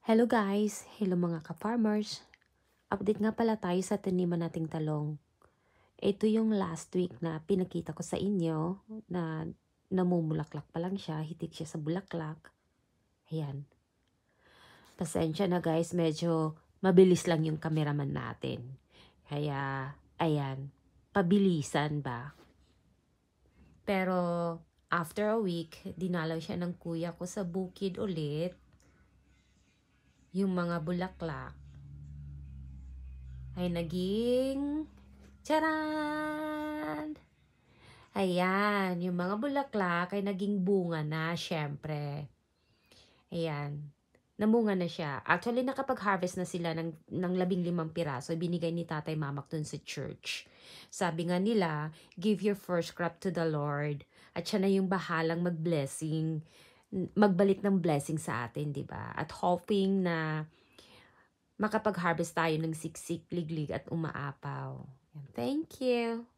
Hello guys! Hello mga ka-farmers! Update nga pala tayo sa taniman nating talong. Ito yung last week na pinakita ko sa inyo na namumulaklak pa lang siya, hitik siya sa bulaklak. Ayan. Pasensya na guys, medyo mabilis lang yung cameraman natin. Kaya, ayan, pabilisan ba? Pero after a week, dinalaw siya ng kuya ko sa bukid ulit. Yung mga bulaklak ay naging charan! Ayan, yung mga bulaklak ay naging bunga na, syempre. Ayan, namunga na siya. Actually, nakapag-harvest na sila ng 15 piraso. Binigay ni Tatay Mamak dun sa church. Sabi nga nila, give your first crop to the Lord. At siya na yung bahalang mag-blessing, magbalik ng blessing sa atin, di ba? At hoping na makapag-harvest tayo ng siksik, liglig at umaapaw. Thank you.